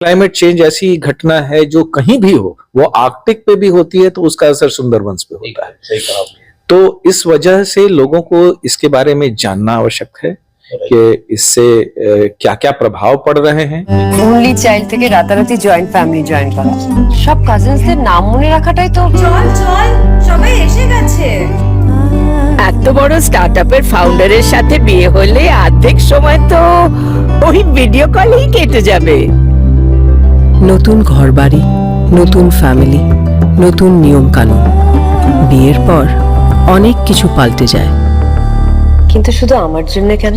Climate change ऐसी घटना है जो कहीं भी हो, वो आर्कटिक पे भी होती है तो उसका असर सुंदरबंस पे होता है। सही कहा आपने। तो इस वजह से लोगों को इसके बारे में जानना आवश्यक है कि इससे क्या क्या प्रभाव पड़ रहे हैं। ओनली चाइल्ड থেকে রাতারাতি জয়েন্ট ফ্যামিলি জয়েন করা, সব কাজিনসদের নাম মনে রাখাটাই তো। চল চল সবাই এসে গেছে। এত বড় স্টার্টআপের ফাউন্ডারের সাথে বিয়ে হলে অর্ধেক সময় তো ওই ভিডিও কলেই কেটে যাবে। নতুন ঘরবাড়ি, নতুন ফ্যামিলি, নতুন নিয়ম কানুন, বিয়ের পর অনেক কিছু পাল্টে যায়। কিন্তু শুধু আমার জন্য কেন?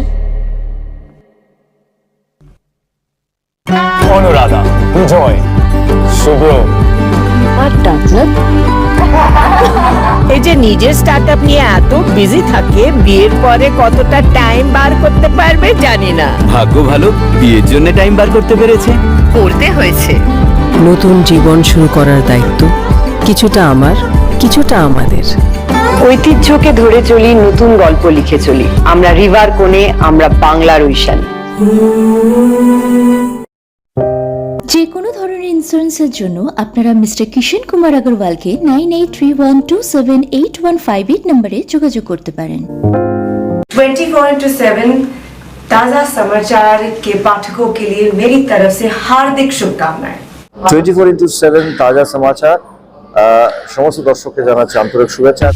অনুরাধা, জয়, শুভ্র, আর ডাক্তার এই যে নিজের স্টার্টআপ নিয়ে এত বিজি থাকে, বিয়ের পরে কতটা টাইম বার করতে পারবে জানি না। ভাগ্য ভালো, বিয়ের জন্য টাইম বার করতে পেরেছে। করতে হয়েছে। নতুন জীবন শুরু করার দায়িত্ব কিছুটা আমার, কিছুটা আমাদের। ঐতিহ্যকে ধরে চলি, নতুন গল্প লিখে চলি। আমরা রিভার কোণে, আমরা বাংলার ঐশানী। যে কোনো ধরনের ইন্স্যুরেন্সের জন্য আপনারা মিস্টার কিষণ কুমার अग्रवाल के 9831278158 নম্বরে যোগাযোগ করতে পারেন। 24/7 ताजा समाचार के पाठकों के लिए मेरी तरफ से हार्दिक शुभकामनाएं। 24/7 তাজা সমাচার সমস্ত দর্শককে জানাচ্ছি আন্তরিক শুভেচ্ছা।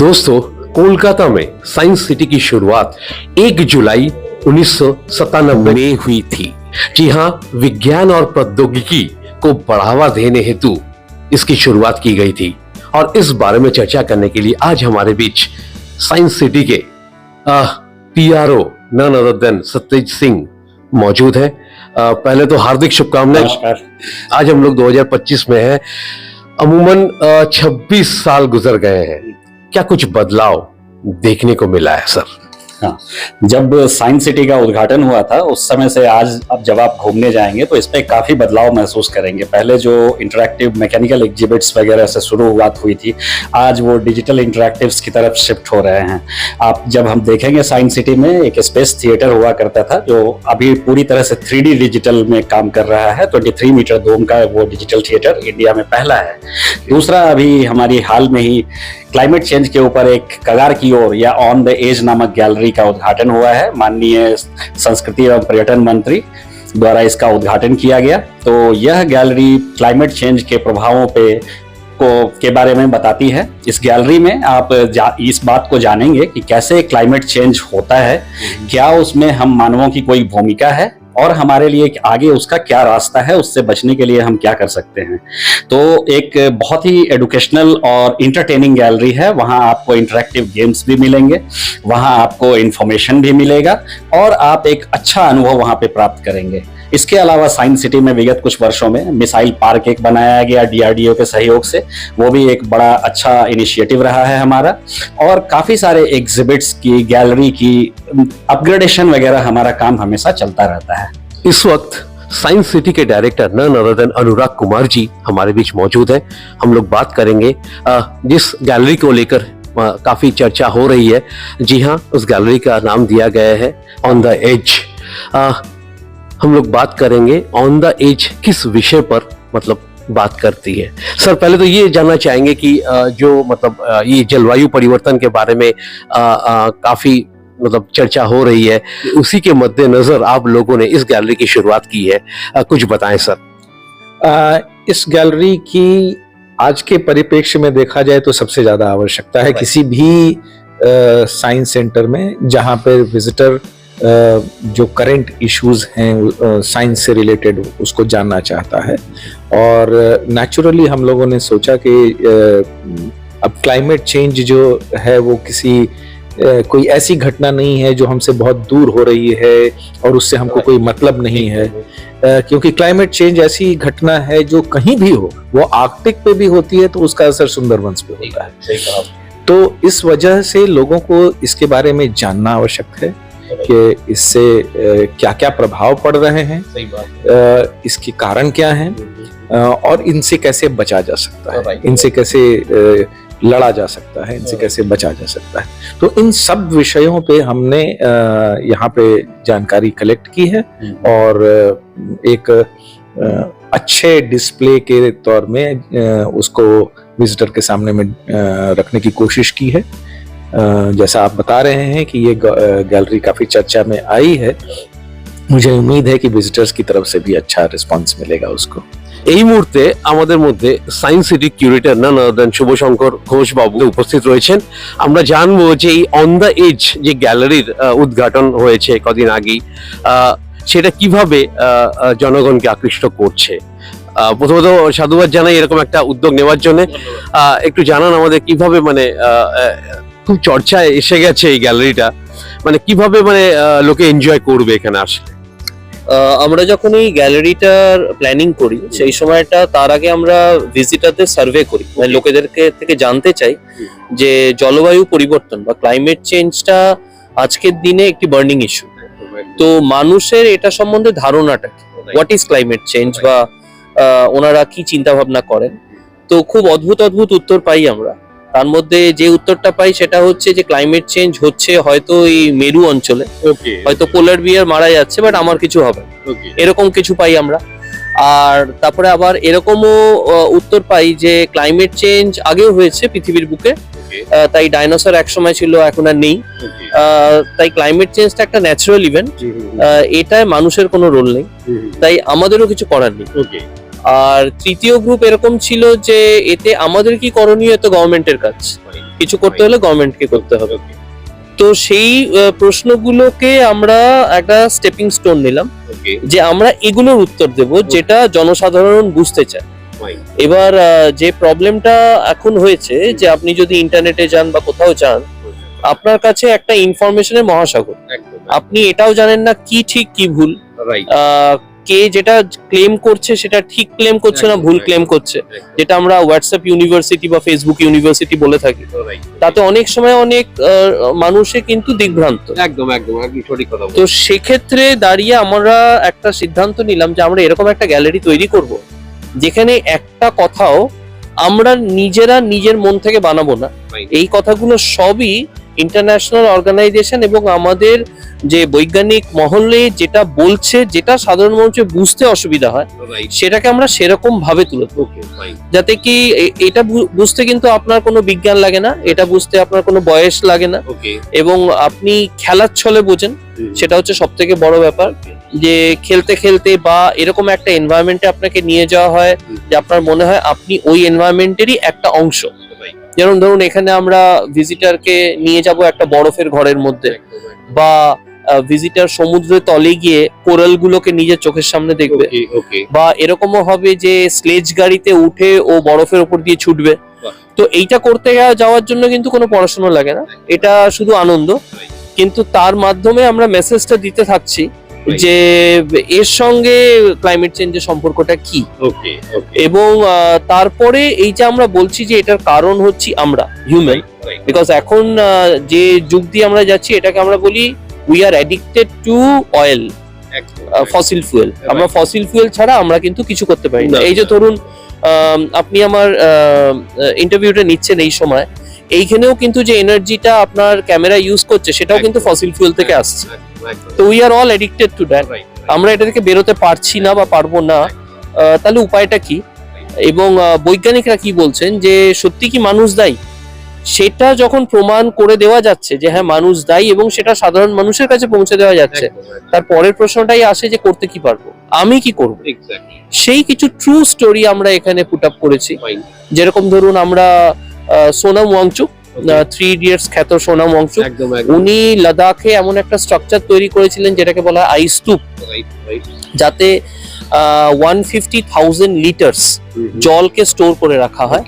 दोस्तों, कोलकाता में साइंस सिटी की शुरुआत 1 जुलाई 1997 में हुई थी। जी हाँ, विज्ञान और प्रौद्योगिकी को बढ़ावा देने हेतु इसकी शुरुआत की गई थी। और इस बारे में चर्चा करने के लिए आज हमारे बीच साइंस सिटी के PRO none other than Satyajit Singh मौजूद है। पहले तो हार्दिक शुभकामनाएं। आज हम लोग 2025 में हैं। अमूमन 26 साल गुजर गए हैं, क्या कुछ बदलाव देखने को मिला है सर? हाँ, जब साइंस सिटी का उद्घाटन हुआ था उस समय से आज अब जब आप घूमने जाएंगे तो इसमें काफी बदलाव महसूस करेंगे। पहले जो इंटरैक्टिव मैकेनिकल एग्जिबिट्स वगैरह से शुरुआत हुई थी, आज वो डिजिटल इंटरैक्टिव्स की तरफ शिफ्ट हो रहे हैं। आप जब हम देखेंगे साइंस सिटी में एक स्पेस थिएटर हुआ करता था जो अभी पूरी तरह से 3D डिजिटल में काम कर रहा है। 23 मीटर डोम का वो डिजिटल थिएटर इंडिया में पहला है। दूसरा, अभी हमारी हाल में ही क्लाइमेट चेंज के ऊपर एक कगार की ओर या ऑन द एज नामक गैलरी का उद्घाटन हुआ है। माननीय संस्कृति एवं पर्यटन मंत्री द्वारा इसका उद्घाटन किया गया। तो यह गैलरी क्लाइमेट चेंज के प्रभावों के बारे में बताती है। इस गैलरी में आप इस बात को जानेंगे कि कैसे क्लाइमेट चेंज होता है, क्या उसमें हम मानवों की कोई भूमिका है और हमारे लिए आगे उसका क्या रास्ता है, उससे बचने के लिए हम क्या कर सकते हैं। तो एक बहुत ही एडुकेशनल और इंटरटेनिंग गैलरी है। वहाँ आपको इंटरैक्टिव गेम्स भी मिलेंगे, वहाँ आपको इंफॉर्मेशन भी मिलेगा और आप एक अच्छा अनुभव वहाँ पे प्राप्त करेंगे। इसके अलावा साइंस सिटी में विगत कुछ वर्षों में मिसाइल पार्क एक बनाया गया DRDO के सहयोग से, वो भी एक बड़ा अच्छा इनिशिएटिव रहा है हमारा। और काफी सारे एग्जिबिट्स की, गैलरी की अपग्रेडेशन वगैरह हमारा काम हमेशा चलता रहता है। इस वक्त साइंस सिटी के डायरेक्टर नन अदर देन अनुराग कुमार जी हमारे बीच मौजूद है। हम लोग बात करेंगे जिस गैलरी को लेकर काफी चर्चा हो रही है। जी हाँ, उस गैलरी का नाम दिया गया है ऑन द एज। हम लोग बात करेंगे ऑन द एज किस विषय पर मतलब बात करती है। सर, पहले तो ये जानना चाहेंगे कि जो मतलब ये जलवायु परिवर्तन के बारे में काफी मतलब चर्चा हो रही है, उसी के मद्देनजर आप लोगों ने इस गैलरी की शुरुआत की है। कुछ बताएं सर। इस गैलरी की आज के परिप्रेक्ष्य में देखा जाए तो सबसे ज्यादा आवश्यकता है किसी भी साइंस सेंटर में, जहां पर विजिटर जो करंट इश्यूज हैं साइंस से रिलेटेड उसको जानना चाहता है। और नेचुरली हम लोगों ने सोचा कि अब क्लाइमेट चेंज जो है वो कोई ऐसी घटना नहीं है जो हमसे बहुत दूर हो रही है और उससे हमको कोई मतलब नहीं है, क्योंकि क्लाइमेट चेंज ऐसी घटना है जो कहीं भी हो, वो आर्कटिक पे भी होती है तो उसका असर सुंदरबंस पे होता है। तो इस वजह से लोगों को इसके बारे में जानना आवश्यक है कि इससे क्या क्या प्रभाव पड़ रहे हैं, इसके कारण क्या हैं और इनसे कैसे बचा जा सकता है, इनसे कैसे लड़ा जा सकता है, इनसे कैसे बचा जा सकता है। तो इन सब विषयों पे हमने यहाँ पे जानकारी कलेक्ट की है और एक अच्छे डिस्प्ले के तौर में उसको विजिटर के सामने में रखने की कोशिश की है। जैसा आप बता रहे हैं कि ये गैलरी काफी चर्चा में आई है, मुझे उम्मीद है कि विजिटर्स की तरफ से भी अच्छा रिस्पांस मिलेगा उसको। এই মুহূর্তে আমাদের মধ্যে সায়েন্স সিটি কিউরেটর নন আদার দেন শুভশঙ্কর ঘোষ বাবু উপস্থিত রয়েছেন। আমরা জানবো যে এই অন দ্য এজ যে গ্যালারির উদ্ঘাটন হয়েছে কদিন আগেই, সেটা কিভাবে জনগণকে আকৃষ্ট করছে। প্রথমত সাধুবাদ জানাই এরকম একটা উদ্যোগ নেওয়ার জন্য। একটু জানান আমাদের কিভাবে মানে খুব চর্চায় এসে গেছে এই গ্যালারিটা, মানে কিভাবে মানে লোকে এনজয় করবে এখানে আসলে। আমরা যখন এই গ্যালারিটার প্ল্যানিং করি সেই সময়টা তার আগে আমরা ভিজিটারদের সার্ভে করি, মানে লোকেদেরকে থেকে জানতে চাই যে জলবায়ু পরিবর্তন বা ক্লাইমেট চেঞ্জটা আজকের দিনে একটি বার্নিং ইস্যু। তো মানুষের এটা সম্বন্ধে ধারণাটা কি, হোয়াট ইজ ক্লাইমেট চেঞ্জ বা ওনারা কি চিন্তা ভাবনা করেন। তো খুব অদ্ভুত অদ্ভুত উত্তর পাই আমরা। তার মধ্যে যে উত্তরটা পাই সেটা হচ্ছে যে ক্লাইমেট চেঞ্জ হচ্ছে হয়তো এই মেরু অঞ্চলে, হয়তো পোলার বিয়ার মারা যাচ্ছে বাট আমার কিছু হবে, এরকম কিছু পাই আমরা। আর তারপরে আবার এরকমও উত্তর পাই যে ক্লাইমেট চেঞ্জ আগেও হয়েছে পৃথিবীর বুকে, তাই ডাইনোসর একসময় ছিল এখন আর নেই, তাই ক্লাইমেট চেঞ্জটা একটা ন্যাচারাল ইভেন্ট, এটায় মানুষের কোনো রোল নেই, তাই আমাদেরও কিছু করার নেই। আর তৃতীয় গ্রুপ এরকম ছিল যে এতে আমাদের কি করণীয়, তো গভর্নমেন্টের কাজ, কিছু করতে হলে গভর্নমেন্টকে করতে হবে। তো সেই প্রশ্নগুলোকে আমরা একটা স্টেপিং স্টোন নিলাম যে আমরা এগুলোর উত্তর দেব যেটা জনসাধারণ বুঝতে চায়। এবার যে প্রবলেমটা এখন হয়েছে যে আপনি যদি ইন্টারনেটে যান বা কোথাও যান, আপনার কাছে একটা ইনফরমেশনের মহাসাগর। আপনি এটাও জানেন না কি ঠিক কি ভুল, কে যেটা ক্লেম করছে সেটা ঠিক ক্লেম করছে না ভুল ক্লেম করছে, যেটা আমরা হোয়াটসঅ্যাপ ইউনিভার্সিটি বা ফেসবুক ইউনিভার্সিটি বলে থাকি। তাতে অনেক সময় অনেক মানুষে কিন্তু দিগ্ভ্রান্ত। একদম সঠিক কথা। তো সেক্ষেত্রে দাঁড়িয়ে আমরা একটা সিদ্ধান্ত নিলাম যে আমরা এরকম একটা গ্যালারি তৈরি করব যেখানে একটা কথাও আমরা নিজেরা নিজের মন থেকে বানাবো না। এই কথাগুলো সবই ইন্টারন্যাশনাল অর্গানাইজেশন এবং আমাদের যে বৈজ্ঞানিক মহলে যেটা বলছে, যেটা সাধারণ মানুষের বুঝতে অসুবিধা হয় সেটাকে আমরা সেরকম ভাবে তুলে ধরবো, যাতে কি এটা বুঝতে কিন্তু আপনার কোনো বিজ্ঞান লাগে না, এটা বুঝতে আপনার কোনো বয়স লাগে না, এবং আপনি খেলার ছলে বোঝেন। সেটা হচ্ছে সব থেকে বড় ব্যাপার, যে খেলতে খেলতে বা এরকম একটা এনভায়রনমেন্টে আপনাকে নিয়ে যাওয়া হয় যে আপনার মনে হয় আপনি ওই এনভায়রনমেন্টেরই একটা অংশ। যেমন ধরুন এখানে আমরা ভিজিটরকে নিয়ে যাব একটা বরফের ঘরের মধ্যে, বা ভিজিটর সমুদ্রের তলে গিয়ে কোরাল গুলোকে নিজের চোখের সামনে দেখবে, বা এরকমও হবে যে স্লেজ গাড়িতে উঠে ও বরফের উপর দিয়ে ছুটবে। তো এইটা করতে যাওয়ার জন্য কিন্তু কোনো পড়াশোনা লাগে না, এটা শুধু আনন্দ। কিন্তু তার মাধ্যমে আমরা মেসেজটা দিতে থাকছি যে এর সঙ্গে ক্লাইমেট চেঞ্জের সম্পর্কটা কি, এবং তারপরে এই যে আমরা বলছি যে এটার কারণ হচ্ছে আমরা হিউম্যান, বিকজ এখন যে যুগ দিয়ে আমরা যাচ্ছি এটাকে আমরা বলি we are addicted to oil, fossil fuel. আমরা ফসিল ফুয়েল ছাড়া আমরা কিন্তু কিছু করতে পারি না। এই যে ধরুন আপনি আমার ইন্টারভিউটা নিচ্ছেন এই সময়, এইখানেও কিন্তু যে এনার্জিটা আপনার ক্যামেরা ইউজ করছে সেটাও কিন্তু ফসিল ফুয়েল থেকে আসছে। তো we are all addicted to that. আমরা এটা থেকে বেরোতে পারছি না বা পারবো না, তাহলে উপায়টা কি? এবং বৈজ্ঞানিকরা কি বলছেন যে সত্যি কি মানুষ দায়ী? সেটা যখন প্রমাণ করে দেওয়া যাচ্ছে যে হ্যাঁ মানুষ দায়ী এবং সেটা সাধারণ মানুষের কাছে পৌঁছে দেওয়া যাচ্ছে, তার পরের প্রশ্নটাই আসে যে করতে কি পারবো, আমি কি করবো। সেই কিছু ট্রু স্টোরি আমরা এখানে পুট আপ করেছি। যেরকম ধরুন আমরা সোনাম ওয়াংচুক, 3 ইডিয়টস খ্যাত সোনাম ওয়াংচুক, উনি লাদাখে এমন একটা স্ট্রাকচার তৈরি করেছিলেন যেটাকে বলা হয় আইস স্তূপ, যাতে 150,000 লিটার্স জলকে স্টোর করে রাখা হয়,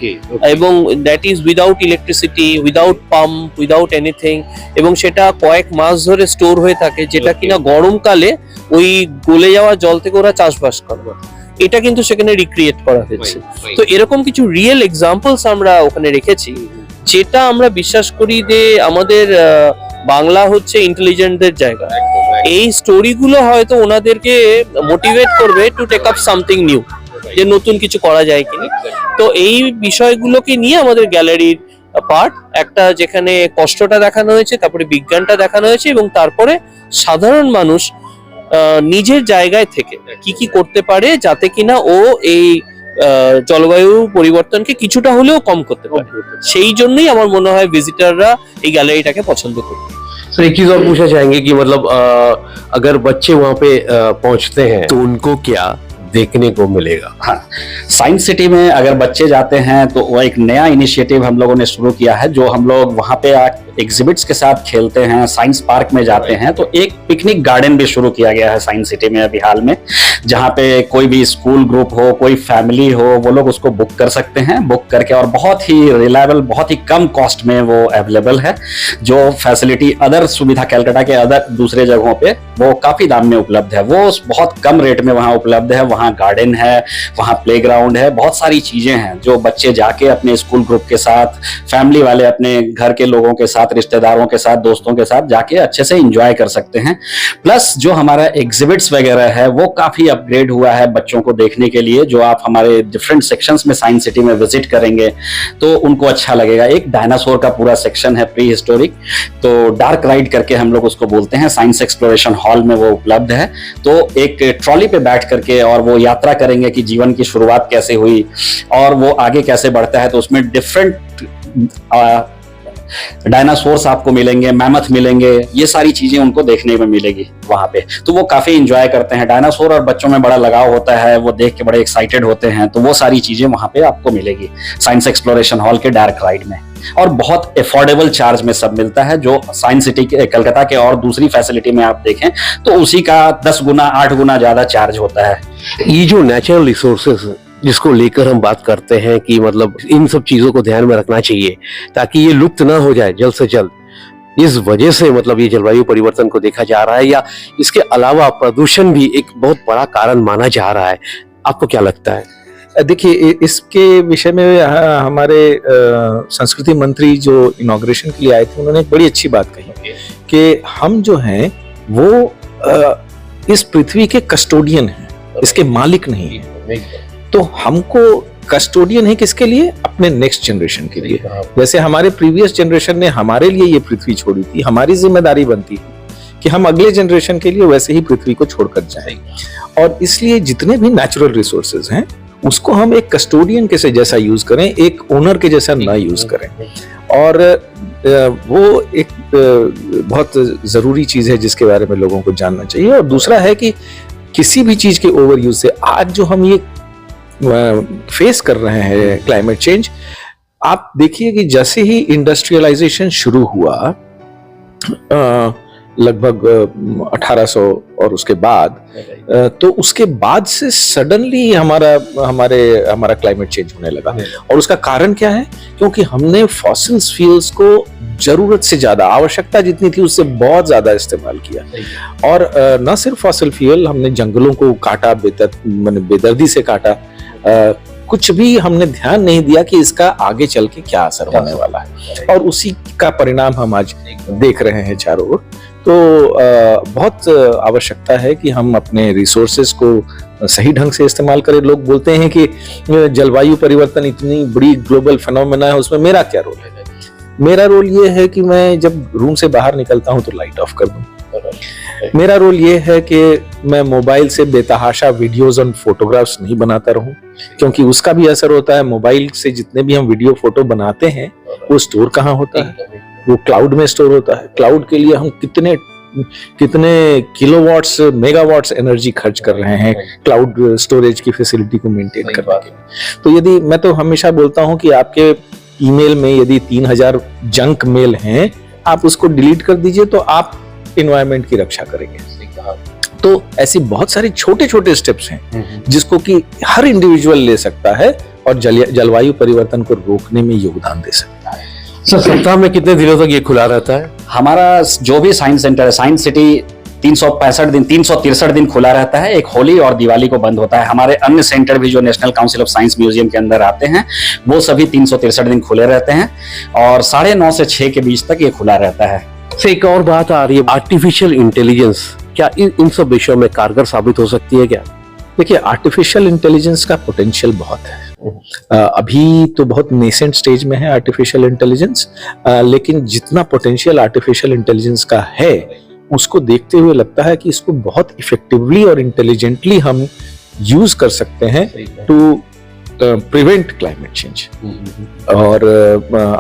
এবং that is without electricity, without pump, without anything, এবং সেটা কয়েক মাস ধরে স্টোর হয়ে থাকে, যেটা কিনা গরমকালে ওই গলে যাওয়া জল থেকে ওরা চাষবাস করে। এটা কিন্তু সেখানে রিক্রিয়েট করা হয়েছে। তো এরকম কিছু রিয়েল এক্সাম্পলস আমরা ওখানে রেখেছি, যেটা আমরা বিশ্বাস করি যে আমাদের বাংলা হচ্ছে ইন্টেলিজেন্টদের জায়গা। এই স্টোরিগুলো হয়তো ওনাদেরকে মোটিভেট করবে to take up something new, যে নতুন কিছু করা যায় কিনা। তো এই বিষয়গুলোকে নিয়ে আমাদের গ্যালারির পার্ট একটা, যেখানে কষ্টটা দেখানো হয়েছে, তারপরে বিজ্ঞানটা দেখানো হয়েছে, এবং তারপরে সাধারণ মানুষ নিজের জায়গায় থেকে কি কি করতে পারে যাতে কিনা ও এই জলবায়ু পরিবর্তনকে কিছুটা হলেও কম করতে পারে। সেই জন্যই আমার মনে হয় ভিজিটররা এই গ্যালারিটাকে পছন্দ করবে। सर एक चीज और पूछना चाहेंगे कि मतलब अगर बच्चे वहाँ पे पहुँचते हैं तो उनको क्या देखने को मिलेगा? हाँ, साइंस सिटी में अगर बच्चे जाते हैं तो वो एक नया इनिशिएटिव हम लोगों ने शुरू किया है, जो हम लोग वहाँ पे एग्जिबिट्स के साथ खेलते हैं, साइंस पार्क में जाते हैं। तो एक पिकनिक गार्डन भी शुरू किया गया है साइंस सिटी में अभी हाल में, जहाँ पे कोई भी स्कूल ग्रुप हो, कोई फैमिली हो, वो लोग उसको बुक कर सकते हैं, बुक करके, और बहुत ही रिलायबल, बहुत ही कम कॉस्ट में वो अवेलेबल है। जो फैसिलिटी अदर सुविधा कैलकाटा के अदर दूसरे जगहों पे वो काफी दाम में उपलब्ध है, वो बहुत कम रेट में वहाँ उपलब्ध है। वहाँ गार्डन है, वहाँ प्लेग्राउंड है, बहुत सारी चीजें हैं जो बच्चे जाके अपने स्कूल ग्रुप के साथ, फैमिली वाले अपने घर के लोगों के साथ, रिश्तेदारों के साथ, दोस्तों के साथ जाके अच्छे से एंजॉय कर सकते हैं। प्लस जो हमारा एग्जिबिट्स वगैरह है वो काफी अपग्रेड हुआ है बच्चों को देखने के लिए। जो आप हमारे डिफरेंट सेक्शंस में साइंस सिटी में विजिट करेंगे तो उनको अच्छा लगेगा। एक डायनासोर का पूरा सेक्शन है प्री हिस्टोरिक, तो डार्क राइड करके हम लोग उसको बोलते हैं, साइंस एक्सप्लोरेशन हॉल में वो उपलब्ध है। तो एक ट्रॉली पे बैठ करके और वो यात्रा करेंगे कि जीवन की शुरुआत कैसे हुई और वो आगे कैसे बढ़ता है। तो उसमें डिफरेंट डायनासोर्स आपको मिलेंगे, मैमथ मिलेंगे, ये सारी चीजें उनको देखने में मिलेगी वहां पे। तो वो काफी एंजॉय करते हैं, डायनासोर और बच्चों में बड़ा लगाव होता है, वो देख के बड़े एक्साइटेड होते हैं। तो वो सारी चीजें वहां पे आपको मिलेगी साइंस एक्सप्लोरेशन हॉल के डार्क राइड में, और बहुत अफोर्डेबल चार्ज में सब मिलता है। जो साइंस सिटी के कलकत्ता के और दूसरी फैसिलिटी में आप देखें तो उसी का 10 गुना 8 गुना ज्यादा चार्ज होता है। ये जो नेचुरल रिसोर्सेस जिसको लेकर हम बात करते हैं कि मतलब इन सब चीजों को ध्यान में रखना चाहिए ताकि ये लुप्त ना हो जाए जल्द से जल्द, इस वजह से मतलब ये जलवायु परिवर्तन को देखा जा रहा है, या इसके अलावा प्रदूषण भी एक बहुत बड़ा कारण माना जा रहा है? आपको क्या लगता है? देखिए, इसके विषय में हमारे संस्कृति मंत्री जो इनॉग्रेशन के लिए आए थे, उन्होंने एक बड़ी अच्छी बात कही कि हम जो हैं वो इस पृथ्वी के कस्टोडियन हैं, इसके मालिक नहीं है। तो हमको कस्टोडियन है किसके लिए? अपने नेक्स्ट जनरेशन के लिए। जैसे हमारे प्रीवियस जनरेशन ने हमारे लिए ये पृथ्वी छोड़ी थी, हमारी जिम्मेदारी बनती है कि हम अगले जनरेशन के लिए वैसे ही पृथ्वी को छोड़कर जाएं। और इसलिए जितने भी नेचुरल रिसोर्सेज हैं उसको हम एक कस्टोडियन के से जैसा यूज करें, एक ओनर के जैसा ना यूज करें। और वो एक बहुत जरूरी चीज है जिसके बारे में लोगों को जानना चाहिए। और दूसरा है कि किसी भी चीज के ओवर यूज से आज जो हम ये फेस कर रहे हैं क्लाइमेट चेंज, आप देखिए कि जैसे ही इंडस्ट्रियलाइजेशन शुरू हुआ लगभग 1800 और उसके बाद, तो उसके बाद से सडनली हमारा क्लाइमेट चेंज होने लगा। और उसका कारण क्या है? क्योंकि हमने फॉसिल फ्यूल्स को जरूरत से ज्यादा, आवश्यकता जितनी थी उससे बहुत ज्यादा इस्तेमाल किया। और न सिर्फ फॉसिल फ्यूल, हमने जंगलों को काटा, बेदर्दी से काटा। कुछ भी हमने ध्यान नहीं दिया कि इसका आगे चल के क्या असर होने वाला है, और उसी का परिणाम हम आज देख रहे हैं चारों ओर। तो बहुत आवश्यकता है कि हम अपने रिसोर्सेज को सही ढंग से इस्तेमाल करें। लोग बोलते हैं कि जलवायु परिवर्तन इतनी बड़ी ग्लोबल फिनोमेना है, उसमें मेरा क्या रोल है? मेरा रोल ये है कि मैं जब रूम से बाहर निकलता हूं तो लाइट ऑफ कर दूं। मेरा रोल ये है कि मैं मोबाइल से बेतहाशा वीडियोस और फोटोग्राफ्स नहीं बनाता रहूं, क्योंकि उसका भी असर होता है। मोबाइल से जितने भी हम वीडियो फोटो बनाते हैं वो स्टोर कहाँ होता है? वो क्लाउड में स्टोर होता है। क्लाउड के लिए हम कितने किलोवाट्स, मेगावाट्स एनर्जी खर्च कर रहे हैं क्लाउड स्टोरेज की फैसिलिटी को मेंटेन करने के लिए। तो यदि मैं तो हमेशा बोलता हूं कि आपके ईमेल में यदि 3000 जंक मेल हैं, आप उसको डिलीट कर दीजिए, तो आप एनवायरनमेंट की रक्षा करेंगे। तो ऐसी बहुत सारी छोटे छोटे स्टेप्स हैं जिसको कि हर इंडिविजुअल ले सकता है और जलवायु परिवर्तन को रोकने में योगदान दे सकता है। सर, सप्ताह में कितने दिनों तक ये खुला रहता है? हमारा जो भी साइंस सेंटर है, साइंस सिटी 363 दिन खुला रहता है। एक होली और दिवाली को बंद होता है। हमारे अन्य सेंटर भी जो national council of science museum के अंदर आते हैं, वो सभी 363 दिन खुले रहते हैं और 9:30 से 6 के बीच तक ये खुला रहता है। से एक और बात आ रही है, आर्टिफिशियल इंटेलिजेंस क्या इन सब विषयों में कारगर साबित हो सकती है क्या? देखिए, आर्टिफिशियल इंटेलिजेंस का पोटेंशियल बहुत है। अभी तो बहुत नेसेंट स्टेज में है आर्टिफिशियल इंटेलिजेंस, लेकिन जितना पोटेंशियल आर्टिफिशियल इंटेलिजेंस का है उसको देखते हुए लगता है कि इसको बहुत इफेक्टिवली और इंटेलिजेंटली हम यूज कर सकते हैं टू प्रिवेंट क्लाइमेट चेंज। और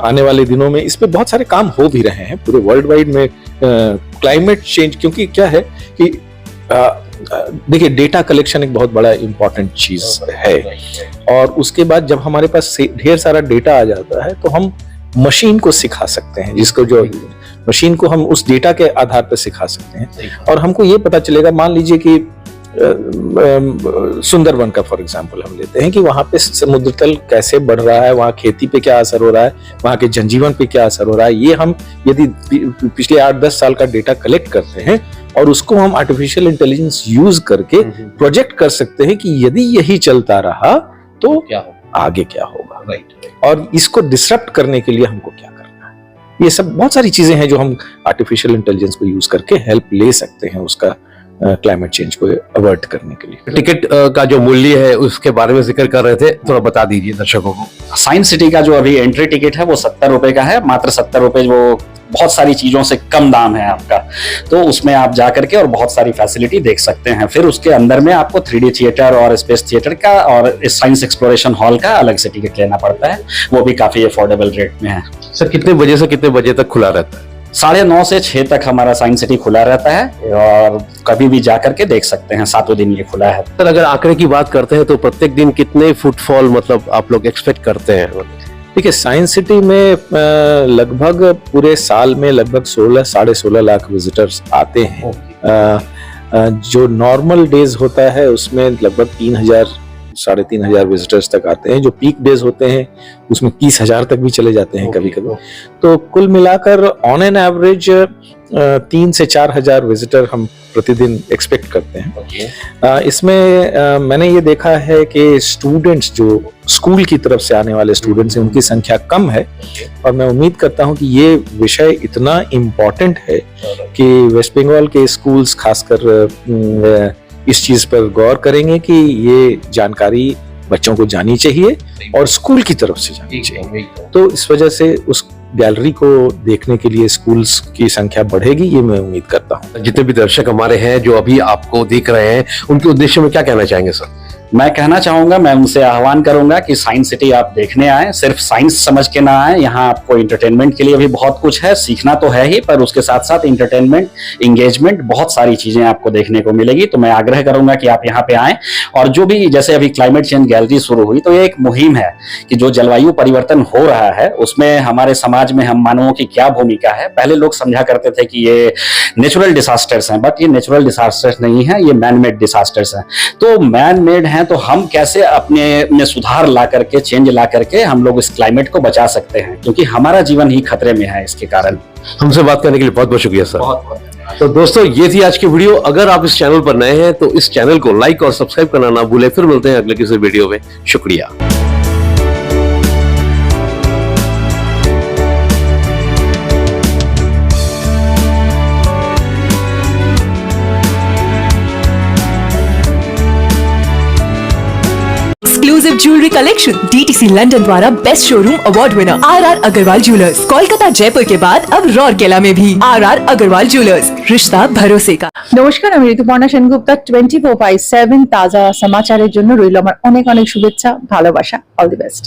आने वाले दिनों में इस पे बहुत सारे काम हो भी रहे हैं पूरे वर्ल्ड वाइड में। क्लाइमेट चेंज, क्योंकि क्या है कि देखिए, डेटा कलेक्शन एक बहुत बड़ा इंपॉर्टेंट चीज है, और उसके बाद जब हमारे पास ढेर सारा डेटा आ जाता है तो हम मशीन को सिखा सकते हैं, जिसको जो मशीन को हम उस डेटा के आधार पर सिखा सकते हैं। और हमको ये पता चलेगा, मान लीजिए कि सुंदरवन का फॉर एग्जांपल हम लेते हैं कि वहां पे समुद्र तल कैसे बढ़ रहा है, वहां खेती पे क्या असर हो रहा है, वहां के जनजीवन पे क्या असर हो रहा है। ये हम यदि पिछले 8-10 साल का डेटा कलेक्ट करते हैं और उसको हम आर्टिफिशियल इंटेलिजेंस यूज करके प्रोजेक्ट कर सकते हैं कि यदि यही चलता रहा तो आगे क्या होगा, और इसको डिसरप्ट करने के लिए हमको क्या करना है। ये सब बहुत सारी चीजें हैं जो हम आर्टिफिशियल इंटेलिजेंस को यूज करके हेल्प ले सकते हैं उसका क्लाइमेट चेंज को अवॉइड करने के लिए। टिकट का जो मूल्य है उसके बारे में जिक्र कर रहे थे, थोड़ा बता दीजिए दर्शकों को। साइंस सिटी का जो अभी एंट्री टिकट है वो 70 रुपए का है, मात्र 70 रुपए। वो बहुत सारी चीजों से कम दाम है आपका, तो उसमें आप जा करके और बहुत सारी फैसिलिटी देख सकते हैं। फिर उसके अंदर में आपको 3D थिएटर और स्पेस थिएटर का और साइंस एक्सप्लोरेशन हॉल का अलग से टिकट लेना पड़ता है, वो भी काफी अफोर्डेबल रेट में है। सर, कितने बजे से कितने बजे तक खुला रहता है? 9:30 से 6 तक हमारा साइंस सिटी खुला रहता है और कभी भी जा करके देख सकते हैं, 7 दिन ये खुला है। सर, अगर आंकड़े की बात करते हैं तो प्रत्येक दिन कितने फुटफॉल मतलब आप लोग एक्सपेक्ट करते हैं? देखिए, साइंस सिटी में लगभग पूरे साल में लगभग 16-16.5 लाख विजिटर्स आते हैं। जो नॉर्मल डेज होता है उसमें लगभग 3000 3,500 विजिटर्स तक आते हैं। जो पीक डेज होते हैं उसमें 30,000 तक भी चले जाते हैं कभी कभी। तो कुल मिलाकर ऑन एन एवरेज 3 से 4,000 विजिटर हम प्रतिदिन एक्सपेक्ट करते हैं। इसमें मैंने ये देखा है कि स्टूडेंट्स जो स्कूल की तरफ से आने वाले स्टूडेंट्स हैं उनकी संख्या कम है, और मैं उम्मीद करता हूं कि ये विषय इतना इम्पोर्टेंट है कि वेस्ट बंगाल के स्कूल्स खासकर इस चीज पर गौर करेंगे कि ये जानकारी बच्चों को जानी चाहिए और स्कूल की तरफ से जानी चाहिए। तो इस वजह से उस गैलरी को देखने के लिए स्कूल्स की संख्या बढ़ेगी, ये मैं उम्मीद करता हूँ। जितने भी दर्शक हमारे हैं जो अभी आपको देख रहे हैं, उनके उद्देश्य में क्या कहना चाहेंगे सर? मैं कहना चाहूंगा, मैं उनसे आह्वान करूंगा कि साइंस सिटी आप देखने आए, सिर्फ साइंस समझ के ना आए। यहाँ आपको इंटरटेनमेंट के लिए भी बहुत कुछ है, सीखना तो है ही, पर उसके साथ साथ इंटरटेनमेंट, इंगेजमेंट, बहुत सारी चीजें आपको देखने को मिलेगी। तो मैं आग्रह करूंगा कि आप यहाँ पे आए। और जो भी जैसे अभी क्लाइमेट चेंज गैलरी शुरू हुई, तो ये एक मुहिम है कि जो जलवायु परिवर्तन हो रहा है उसमें हमारे समाज में हम मानवों की क्या भूमिका है। पहले लोग समझा करते थे कि ये नेचुरल डिसास्टर्स हैं, बट ये नेचुरल डिसास्टर्स नहीं है, ये मैन मेड डिसास्टर्स हैं। तो मैन मेड हैं, तो हम कैसे अपने में सुधार ला करके, चेंज ला करके हम लोग इस क्लाइमेट को बचा सकते हैं, क्योंकि हमारा जीवन ही खतरे में है इसके कारण। हमसे बात करने के लिए बहुत बहुत शुक्रिया सर। तो दोस्तों, ये थी आज की वीडियो। अगर आप इस चैनल पर नए हैं तो इस चैनल को लाइक और सब्सक्राइब करना ना भूलें। फिर मिलते हैं अगले किसी वीडियो में। शुक्रिया। Exclusive jewellery collection DTC London द्वारा best showroom award winner RR Agarwal jewellers, Kolkata Jaipur के बाद अब रौरकेला में भी RR अग्रवाल ज्वेलर्स, रिश्ता भरोसे का। নমস্কার, আমি ঋতুপর্ণা সেনগুপ্তা। 24/7 তাজা সমাচারের জন্য রইল আমার অনেক অনেক শুভেচ্ছা, ভালোবাসা। All the best.